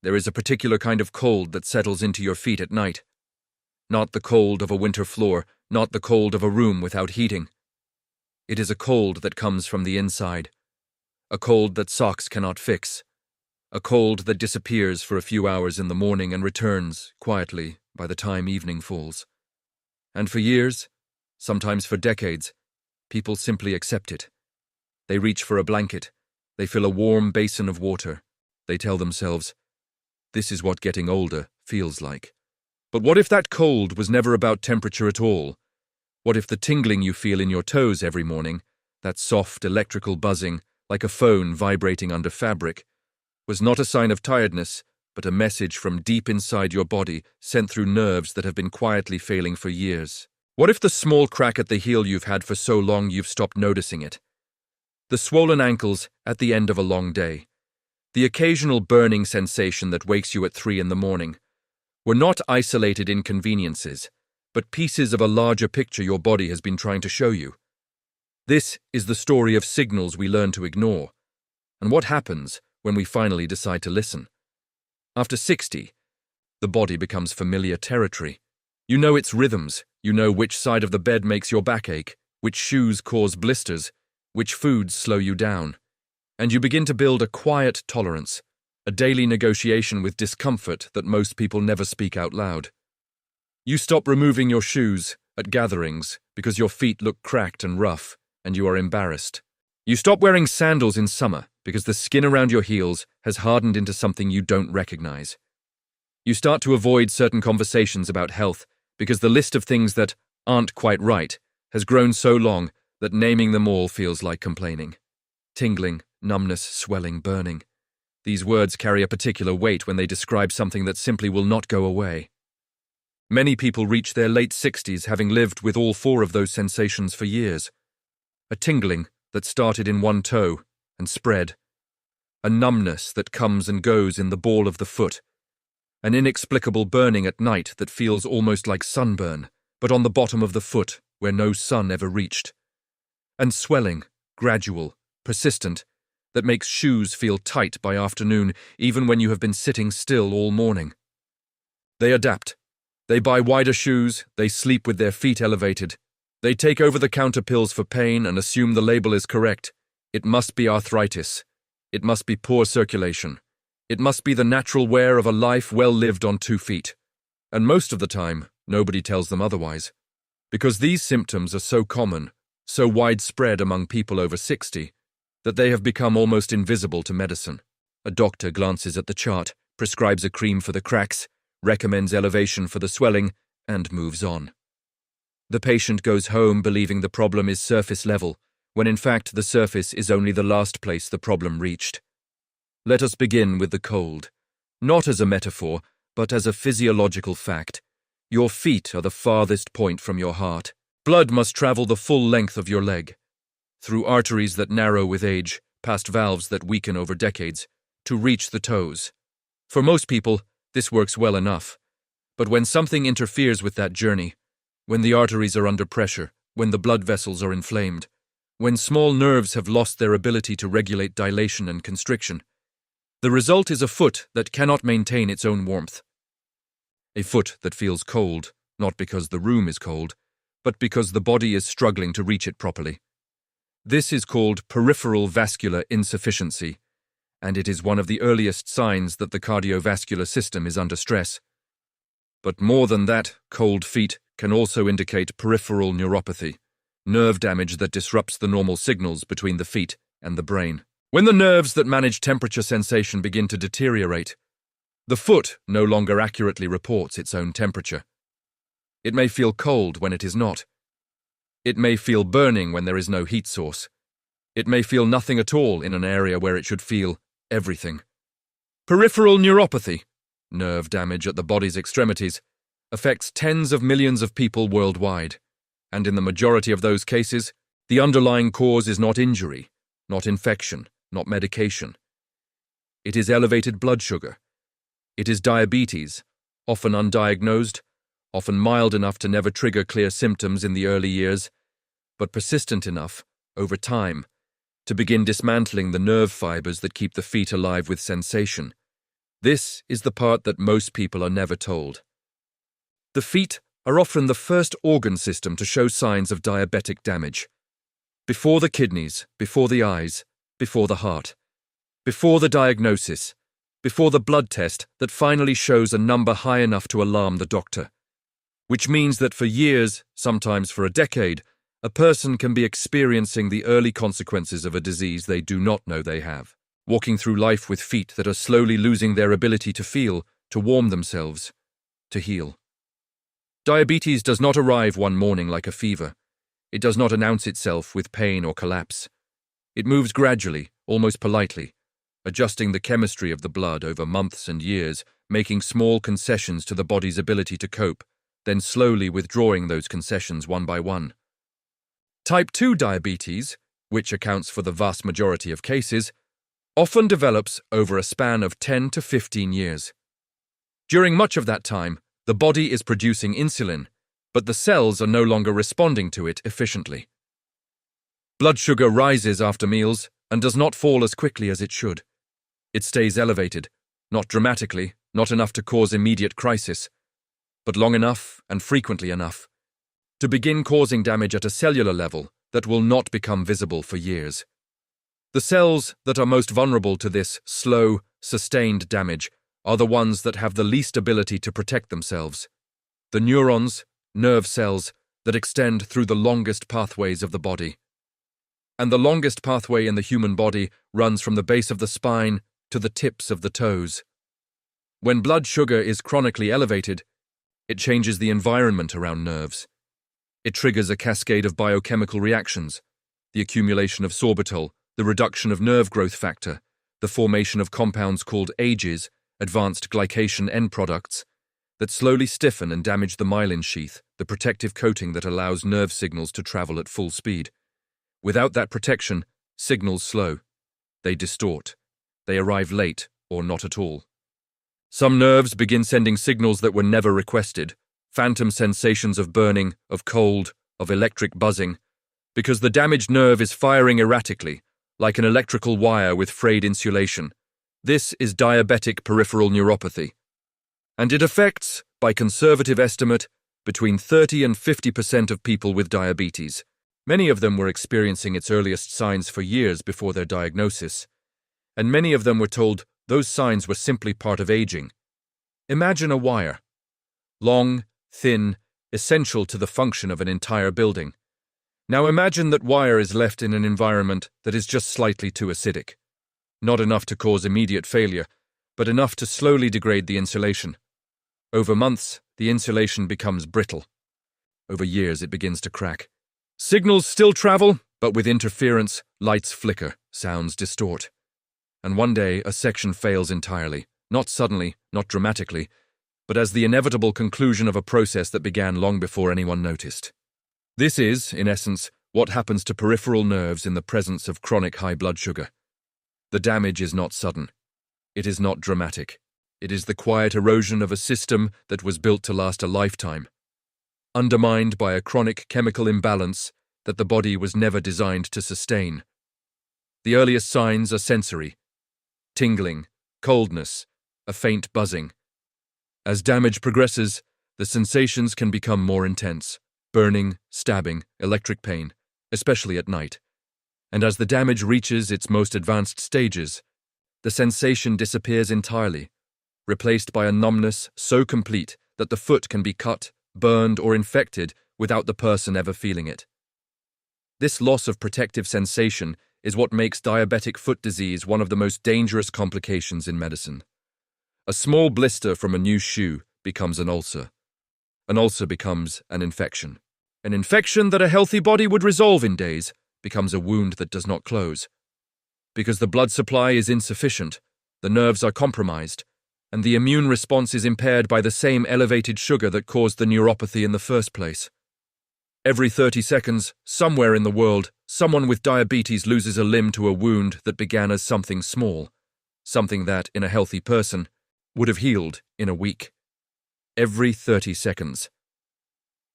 There is a particular kind of cold that settles into your feet at night. Not the cold of a winter floor, not the cold of a room without heating. It is a cold that comes from the inside. A cold that socks cannot fix. A cold that disappears for a few hours in the morning and returns, quietly, by the time evening falls. And for years, sometimes for decades, people simply accept it. They reach for a blanket. They fill a warm basin of water. They tell themselves, this is what getting older feels like. But what if that cold was never about temperature at all? What if the tingling you feel in your toes every morning, that soft electrical buzzing, like a phone vibrating under fabric, was not a sign of tiredness, but a message from deep inside your body sent through nerves that have been quietly failing for years? What if the small crack at the heel you've had for so long you've stopped noticing it? The swollen ankles at the end of a long day, the occasional burning sensation that wakes you at 3 in the morning, were not isolated inconveniences, but pieces of a larger picture your body has been trying to show you. This is the story of signals we learn to ignore, and what happens when we finally decide to listen. After 60, the body becomes familiar territory. You know its rhythms, you know which side of the bed makes your back ache, which shoes cause blisters, which foods slow you down, and you begin to build a quiet tolerance, a daily negotiation with discomfort that most people never speak out loud. You stop removing your shoes at gatherings because your feet look cracked and rough, and you are embarrassed. You stop wearing sandals in summer because the skin around your heels has hardened into something you don't recognize. You start to avoid certain conversations about health because the list of things that aren't quite right has grown so long that naming them all feels like complaining. Tingling, numbness, swelling, burning. These words carry a particular weight when they describe something that simply will not go away. Many people reach their late 60s having lived with all 4 of those sensations for years. A tingling that started in one toe and spread. A numbness that comes and goes in the ball of the foot. An inexplicable burning at night that feels almost like sunburn, but on the bottom of the foot where no sun ever reached. And swelling, gradual, persistent, that makes shoes feel tight by afternoon even when you have been sitting still all morning. They adapt. They buy wider shoes, they sleep with their feet elevated. They take over-the-counter pills for pain and assume the label is correct. It must be arthritis. It must be poor circulation. It must be the natural wear of a life well lived on 2 feet. And most of the time, nobody tells them otherwise. Because these symptoms are so common, so widespread among people over 60, that they have become almost invisible to medicine. A doctor glances at the chart, prescribes a cream for the cracks, recommends elevation for the swelling, and moves on. The patient goes home believing the problem is surface level, when in fact the surface is only the last place the problem reached. Let us begin with the cold. Not as a metaphor, but as a physiological fact. Your feet are the farthest point from your heart. Blood must travel the full length of your leg, through arteries that narrow with age, past valves that weaken over decades, to reach the toes. For most people, this works well enough. But when something interferes with that journey, when the arteries are under pressure, when the blood vessels are inflamed, when small nerves have lost their ability to regulate dilation and constriction, the result is a foot that cannot maintain its own warmth. A foot that feels cold, not because the room is cold, but because the body is struggling to reach it properly. This is called peripheral vascular insufficiency, and it is one of the earliest signs that the cardiovascular system is under stress. But more than that, cold feet can also indicate peripheral neuropathy, nerve damage that disrupts the normal signals between the feet and the brain. When the nerves that manage temperature sensation begin to deteriorate, the foot no longer accurately reports its own temperature. It may feel cold when it is not. It may feel burning when there is no heat source. It may feel nothing at all in an area where it should feel everything. Peripheral neuropathy, nerve damage at the body's extremities, affects tens of millions of people worldwide, and in the majority of those cases, the underlying cause is not injury, not infection, not medication. It is elevated blood sugar. It is diabetes, often undiagnosed, often mild enough to never trigger clear symptoms in the early years, but persistent enough, over time, to begin dismantling the nerve fibers that keep the feet alive with sensation, This is the part that most people are never told. The feet are often the first organ system to show signs of diabetic damage. Before the kidneys, before the eyes, before the heart. Before the diagnosis, before the blood test that finally shows a number high enough to alarm the doctor. Which means that for years, sometimes for a decade, a person can be experiencing the early consequences of a disease they do not know they have, walking through life with feet that are slowly losing their ability to feel, to warm themselves, to heal. Diabetes does not arrive one morning like a fever. It does not announce itself with pain or collapse. It moves gradually, almost politely, adjusting the chemistry of the blood over months and years, making small concessions to the body's ability to cope, then slowly withdrawing those concessions one by one. Type 2 diabetes, which accounts for the vast majority of cases, often develops over a span of 10 to 15 years. During much of that time, the body is producing insulin, but the cells are no longer responding to it efficiently. Blood sugar rises after meals and does not fall as quickly as it should. It stays elevated, not dramatically, not enough to cause immediate crisis, but long enough and frequently enough to begin causing damage at a cellular level that will not become visible for years. The cells that are most vulnerable to this slow, sustained damage are the ones that have the least ability to protect themselves. The neurons, nerve cells, that extend through the longest pathways of the body. And the longest pathway in the human body runs from the base of the spine to the tips of the toes. When blood sugar is chronically elevated, it changes the environment around nerves. It triggers a cascade of biochemical reactions, the accumulation of sorbitol, the reduction of nerve growth factor, the formation of compounds called AGEs, advanced glycation end products, that slowly stiffen and damage the myelin sheath, the protective coating that allows nerve signals to travel at full speed. Without that protection, signals slow. They distort. They arrive late or not at all. Some nerves begin sending signals that were never requested, phantom sensations of burning, of cold, of electric buzzing, because the damaged nerve is firing erratically, like an electrical wire with frayed insulation. This is diabetic peripheral neuropathy. And it affects, by conservative estimate, between 30 and 50% of people with diabetes. Many of them were experiencing its earliest signs for years before their diagnosis, and many of them were told those signs were simply part of aging. Imagine a wire. Long, thin, essential to the function of an entire building. Now imagine that wire is left in an environment that is just slightly too acidic. Not enough to cause immediate failure, but enough to slowly degrade the insulation. Over months, the insulation becomes brittle. Over years, it begins to crack. Signals still travel, but with interference, lights flicker, sounds distort. And one day, a section fails entirely, not suddenly, not dramatically, but as the inevitable conclusion of a process that began long before anyone noticed. This is, in essence, what happens to peripheral nerves in the presence of chronic high blood sugar. The damage is not sudden. It is not dramatic. It is the quiet erosion of a system that was built to last a lifetime, undermined by a chronic chemical imbalance that the body was never designed to sustain. The earliest signs are sensory: tingling, coldness, a faint buzzing. As damage progresses, the sensations can become more intense: burning, stabbing, electric pain, especially at night. And as the damage reaches its most advanced stages, the sensation disappears entirely, replaced by a numbness so complete that the foot can be cut, burned, or infected without the person ever feeling it. This loss of protective sensation is what makes diabetic foot disease one of the most dangerous complications in medicine. A small blister from a new shoe becomes an ulcer. An ulcer becomes an infection. An infection that a healthy body would resolve in days becomes a wound that does not close. Because the blood supply is insufficient, the nerves are compromised, and the immune response is impaired by the same elevated sugar that caused the neuropathy in the first place. Every 30 seconds, somewhere in the world, someone with diabetes loses a limb to a wound that began as something small, something that, in a healthy person, would have healed in a week. Every 30 seconds.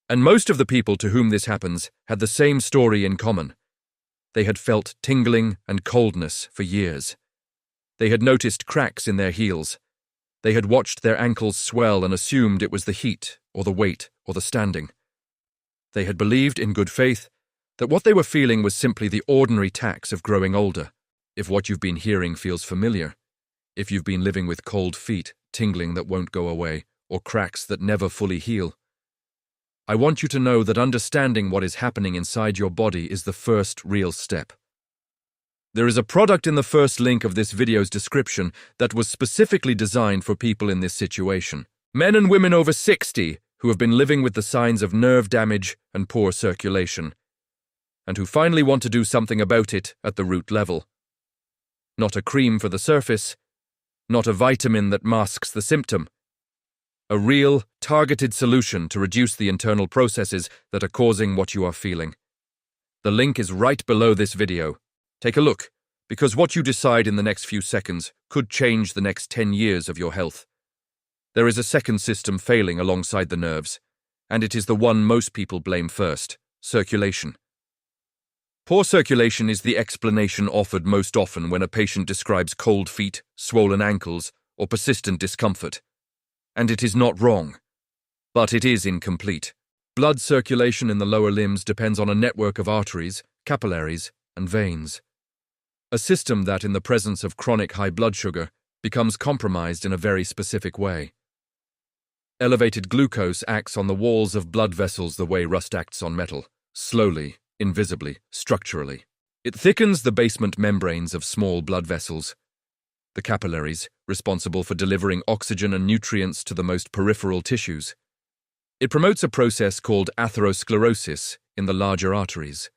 And most of the people to whom this happens had the same story in common. They had felt tingling and coldness for years. They had noticed cracks in their heels. They had watched their ankles swell and assumed it was the heat, or the weight, or the standing. They had believed, in good faith, that what they were feeling was simply the ordinary tax of growing older. If what you've been hearing feels familiar, if you've been living with cold feet, tingling that won't go away, or cracks that never fully heal, I want you to know that understanding what is happening inside your body is the first real step. There is a product in the first link of this video's description that was specifically designed for people in this situation. Men and women over 60 who have been living with the signs of nerve damage and poor circulation, and who finally want to do something about it at the root level. Not a cream for the surface, not a vitamin that masks the symptom. A real, targeted solution to reduce the internal processes that are causing what you are feeling. The link is right below this video. Take a look, because what you decide in the next few seconds could change the next 10 years of your health. There is a second system failing alongside the nerves, and it is the one most people blame first: circulation. Poor circulation is the explanation offered most often when a patient describes cold feet, swollen ankles, or persistent discomfort. And it is not wrong, but it is incomplete. Blood circulation in the lower limbs depends on a network of arteries, capillaries, and veins. A system that, in the presence of chronic high blood sugar, becomes compromised in a very specific way. Elevated glucose acts on the walls of blood vessels the way rust acts on metal, slowly, invisibly, structurally. It thickens the basement membranes of small blood vessels, the capillaries, responsible for delivering oxygen and nutrients to the most peripheral tissues. It promotes a process called atherosclerosis in the larger arteries,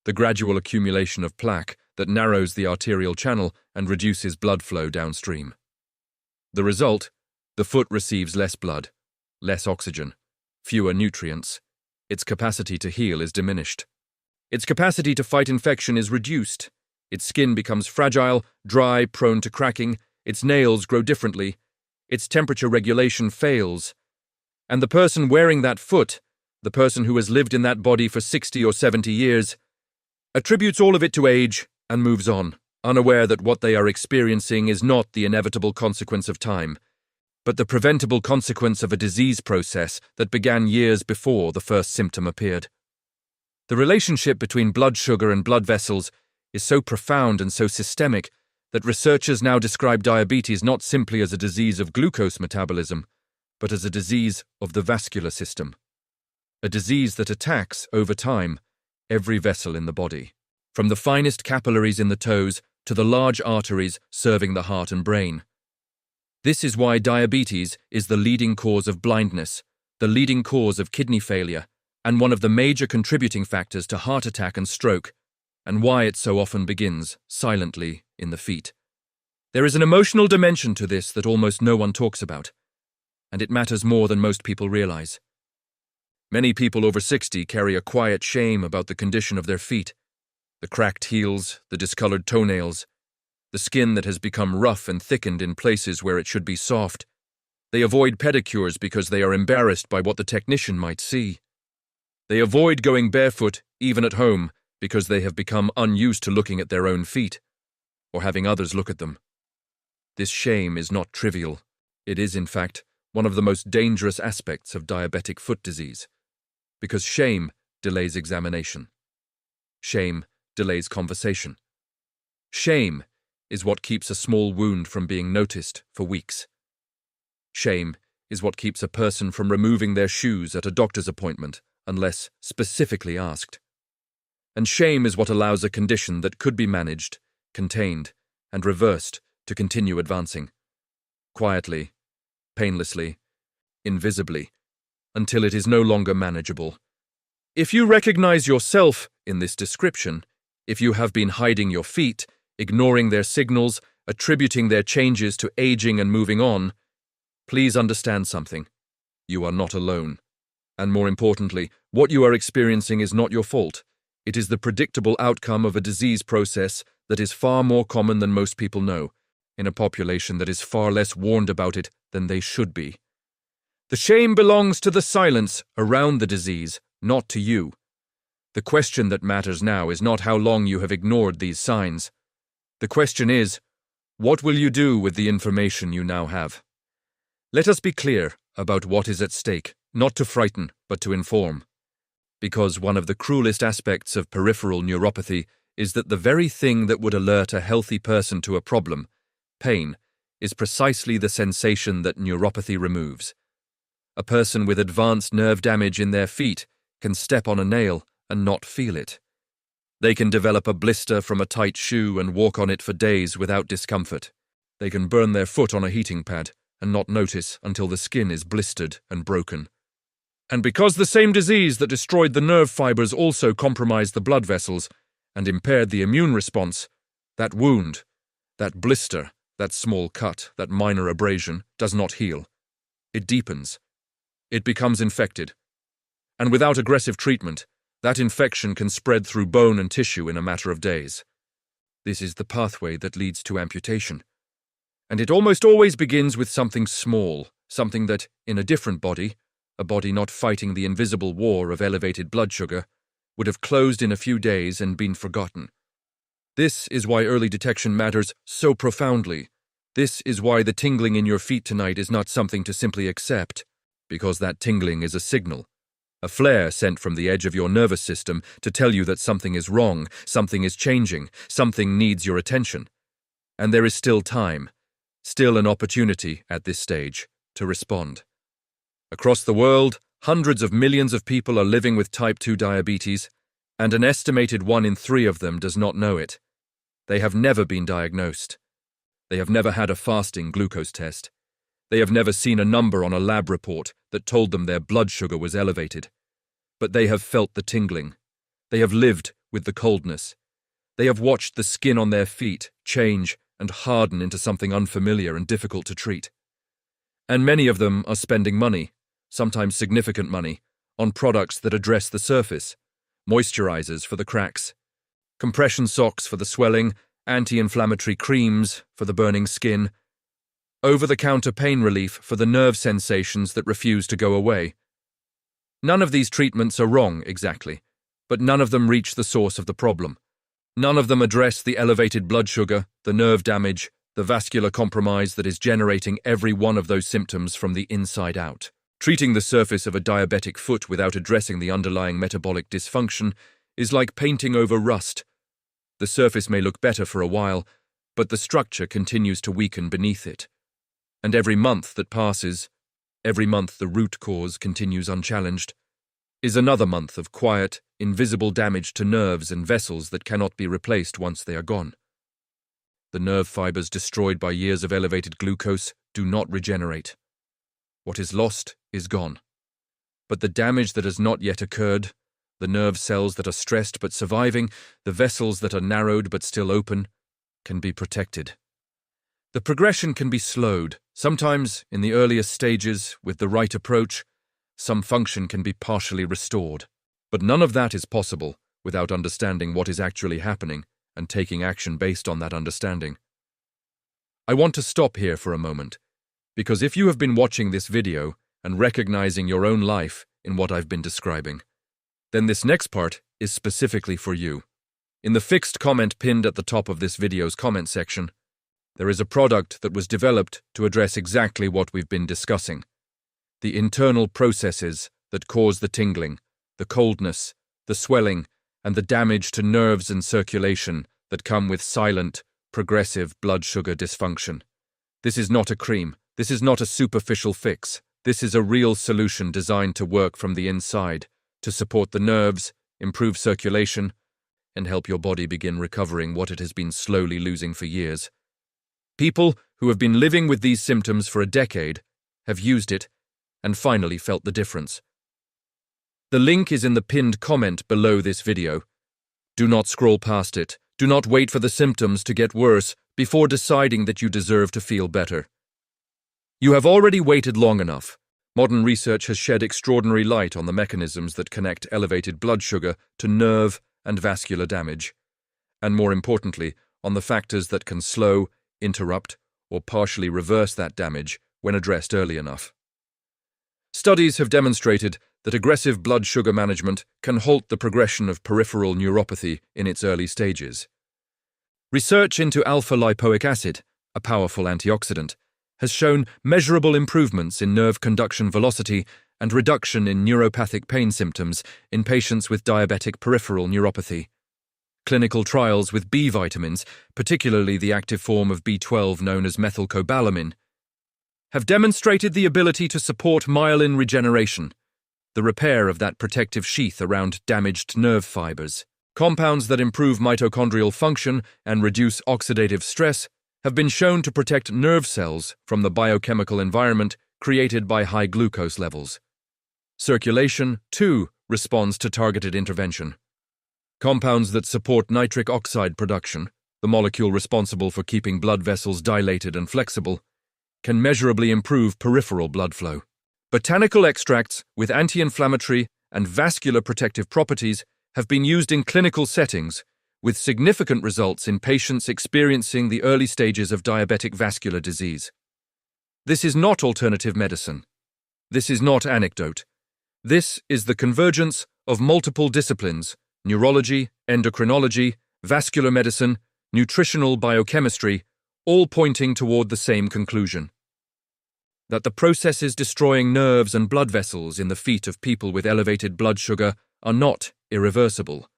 the gradual accumulation of plaque that narrows the arterial channel and reduces blood flow downstream. The result: the foot receives less blood, less oxygen, fewer nutrients. Its capacity to heal is diminished. Its capacity to fight infection is reduced. Its skin becomes fragile, dry, prone to cracking. Its nails grow differently. Its temperature regulation fails. And the person wearing that foot, the person who has lived in that body for 60 or 70 years, attributes all of it to age and moves on, unaware that what they are experiencing is not the inevitable consequence of time, but the preventable consequence of a disease process that began years before the first symptom appeared. The relationship between blood sugar and blood vessels is so profound and so systemic that researchers now describe diabetes not simply as a disease of glucose metabolism, but as a disease of the vascular system. A disease that attacks, over time, every vessel in the body, from the finest capillaries in the toes to the large arteries serving the heart and brain. This is why diabetes is the leading cause of blindness, the leading cause of kidney failure, and one of the major contributing factors to heart attack and stroke, and why it so often begins, silently, in the feet. There is an emotional dimension to this that almost no one talks about, and it matters more than most people realize. Many people over 60 carry a quiet shame about the condition of their feet, the cracked heels, the discolored toenails, the skin that has become rough and thickened in places where it should be soft. They avoid pedicures because they are embarrassed by what the technician might see. They avoid going barefoot, even at home, because they have become unused to looking at their own feet, or having others look at them. This shame is not trivial. It is, in fact, one of the most dangerous aspects of diabetic foot disease, because shame delays examination. Shame delays conversation. Shame is what keeps a small wound from being noticed for weeks. Shame is what keeps a person from removing their shoes at a doctor's appointment unless specifically asked. And shame is what allows a condition that could be managed, contained, and reversed to continue advancing, quietly, painlessly, invisibly, until it is no longer manageable. If you recognize yourself in this description, if you have been hiding your feet, ignoring their signals, attributing their changes to aging and moving on, please understand something. You are not alone. And more importantly, what you are experiencing is not your fault. It is the predictable outcome of a disease process that is far more common than most people know, in a population that is far less warned about it than they should be. The shame belongs to the silence around the disease, not to you. The question that matters now is not how long you have ignored these signs. The question is, what will you do with the information you now have? Let us be clear about what is at stake, not to frighten, but to inform. Because one of the cruelest aspects of peripheral neuropathy is that the very thing that would alert a healthy person to a problem, pain, is precisely the sensation that neuropathy removes. A person with advanced nerve damage in their feet can step on a nail and not feel it. They can develop a blister from a tight shoe and walk on it for days without discomfort. They can burn their foot on a heating pad and not notice until the skin is blistered and broken. And because the same disease that destroyed the nerve fibers also compromised the blood vessels and impaired the immune response, that wound, that blister, that small cut, that minor abrasion does not heal. It deepens. It becomes infected. And without aggressive treatment, that infection can spread through bone and tissue in a matter of days. This is the pathway that leads to amputation. And it almost always begins with something small, something that, in a different body, a body not fighting the invisible war of elevated blood sugar, would have closed in a few days and been forgotten. This is why early detection matters so profoundly. This is why the tingling in your feet tonight is not something to simply accept, because that tingling is a signal. A flare sent from the edge of your nervous system to tell you that something is wrong, something is changing, something needs your attention. And there is still time, still an opportunity at this stage to respond. Across the world, hundreds of millions of people are living with type 2 diabetes, and an estimated 1 in 3 of them does not know it. They have never been diagnosed. They have never had a fasting glucose test. They have never seen a number on a lab report that told them their blood sugar was elevated. But they have felt the tingling. They have lived with the coldness. They have watched the skin on their feet change and harden into something unfamiliar and difficult to treat. And many of them are spending money, sometimes significant money, on products that address the surface, moisturizers for the cracks, compression socks for the swelling, anti-inflammatory creams for the burning skin, over-the-counter pain relief for the nerve sensations that refuse to go away. None of these treatments are wrong, exactly, but none of them reach the source of the problem. None of them address the elevated blood sugar, the nerve damage, the vascular compromise that is generating every one of those symptoms from the inside out. Treating the surface of a diabetic foot without addressing the underlying metabolic dysfunction is like painting over rust. The surface may look better for a while, but the structure continues to weaken beneath it. And every month that passes, every month the root cause continues unchallenged, is another month of quiet, invisible damage to nerves and vessels that cannot be replaced once they are gone. The nerve fibers destroyed by years of elevated glucose do not regenerate. What is lost is gone. But the damage that has not yet occurred, the nerve cells that are stressed but surviving, the vessels that are narrowed but still open, can be protected. The progression can be slowed. Sometimes, in the earliest stages, with the right approach, some function can be partially restored. But none of that is possible without understanding what is actually happening and taking action based on that understanding. I want to stop here for a moment, because if you have been watching this video and recognizing your own life in what I've been describing, then this next part is specifically for you. In the fixed comment pinned at the top of this video's comment section, there is a product that was developed to address exactly what we've been discussing. The internal processes that cause the tingling, the coldness, the swelling, and the damage to nerves and circulation that come with silent, progressive blood sugar dysfunction. This is not a cream. This is not a superficial fix. This is a real solution designed to work from the inside, to support the nerves, improve circulation, and help your body begin recovering what it has been slowly losing for years. People who have been living with these symptoms for a decade have used it and finally felt the difference. The link is in the pinned comment below this video. Do not scroll past it. Do not wait for the symptoms to get worse before deciding that you deserve to feel better. You have already waited long enough. Modern research has shed extraordinary light on the mechanisms that connect elevated blood sugar to nerve and vascular damage, and more importantly, on the factors that can slow, interrupt, or partially reverse that damage when addressed early enough. Studies have demonstrated that aggressive blood sugar management can halt the progression of peripheral neuropathy in its early stages. Research into alpha-lipoic acid, a powerful antioxidant, has shown measurable improvements in nerve conduction velocity and reduction in neuropathic pain symptoms in patients with diabetic peripheral neuropathy. Clinical trials with B vitamins, particularly the active form of B12 known as methylcobalamin, have demonstrated the ability to support myelin regeneration, the repair of that protective sheath around damaged nerve fibers. Compounds that improve mitochondrial function and reduce oxidative stress have been shown to protect nerve cells from the biochemical environment created by high glucose levels. Circulation, too, responds to targeted intervention. Compounds that support nitric oxide production, the molecule responsible for keeping blood vessels dilated and flexible, can measurably improve peripheral blood flow. Botanical extracts with anti-inflammatory and vascular protective properties have been used in clinical settings, with significant results in patients experiencing the early stages of diabetic vascular disease. This is not alternative medicine. This is not anecdote. This is the convergence of multiple disciplines: neurology, endocrinology, vascular medicine, nutritional biochemistry, all pointing toward the same conclusion: that the processes destroying nerves and blood vessels in the feet of people with elevated blood sugar are not irreversible,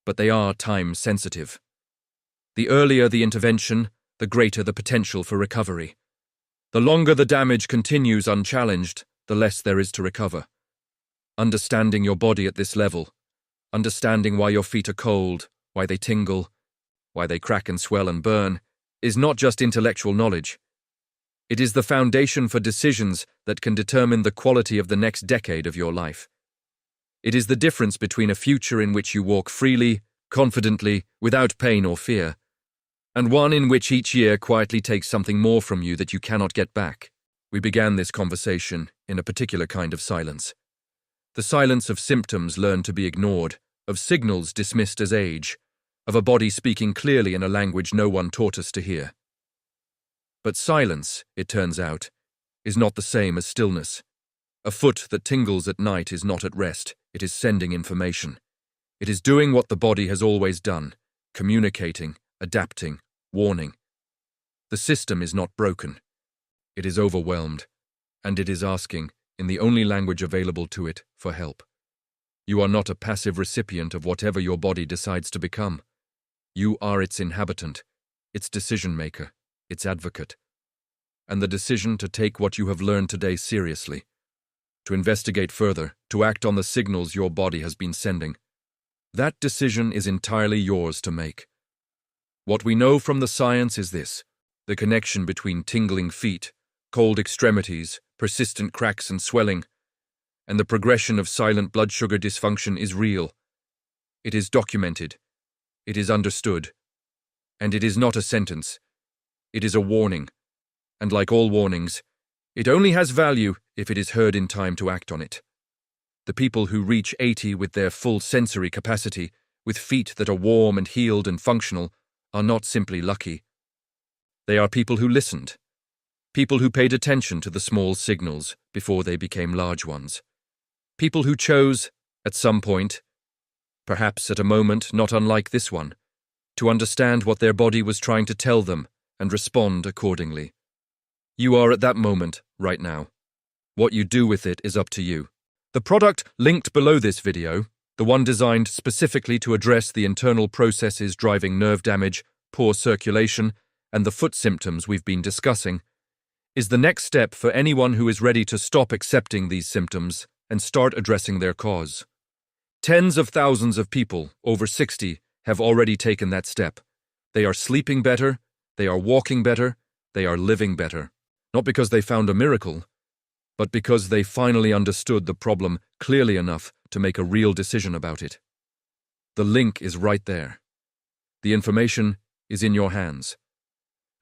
but they are time-sensitive. The earlier the intervention, the greater the potential for recovery. The longer the damage continues unchallenged, the less there is to recover. Understanding your body at this level, understanding why your feet are cold, why they tingle, why they crack and swell and burn, is not just intellectual knowledge. It is the foundation for decisions that can determine the quality of the next decade of your life. It is the difference between a future in which you walk freely, confidently, without pain or fear, and one in which each year quietly takes something more from you that you cannot get back. We began this conversation in a particular kind of silence. The silence of symptoms learned to be ignored, of signals dismissed as age, of a body speaking clearly in a language no one taught us to hear. But silence, it turns out, is not the same as stillness. A foot that tingles at night is not at rest, it is sending information. It is doing what the body has always done, communicating, adapting, warning. The system is not broken. It is overwhelmed, and it is asking, in the only language available to it, for help. You are not a passive recipient of whatever your body decides to become. You are its inhabitant, its decision-maker, its advocate. And the decision to take what you have learned today seriously, to investigate further, to act on the signals your body has been sending, that decision is entirely yours to make. What we know from the science is this: the connection between tingling feet, cold extremities, persistent cracks and swelling, and the progression of silent blood sugar dysfunction is real. It is documented. It is understood. And it is not a sentence. It is a warning. And like all warnings, it only has value if it is heard in time to act on it. The people who reach 80 with their full sensory capacity, with feet that are warm and healed and functional, are not simply lucky. They are people who listened. People who paid attention to the small signals before they became large ones. People who chose, at some point, perhaps at a moment not unlike this one, to understand what their body was trying to tell them and respond accordingly. You are at that moment, right now. What you do with it is up to you. The product linked below this video, the one designed specifically to address the internal processes driving nerve damage, poor circulation, and the foot symptoms we've been discussing, is the next step for anyone who is ready to stop accepting these symptoms and start addressing their cause. Tens of thousands of people, over 60, have already taken that step. They are sleeping better, they are walking better, they are living better. Not because they found a miracle, but because they finally understood the problem clearly enough to make a real decision about it. The link is right there. The information is in your hands.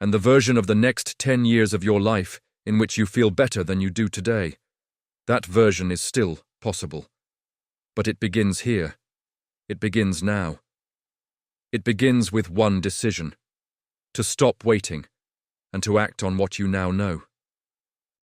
And the version of the next 10 years of your life in which you feel better than you do today, that version is still possible. But it begins here. It begins now. It begins with one decision: to stop waiting and to act on what you now know.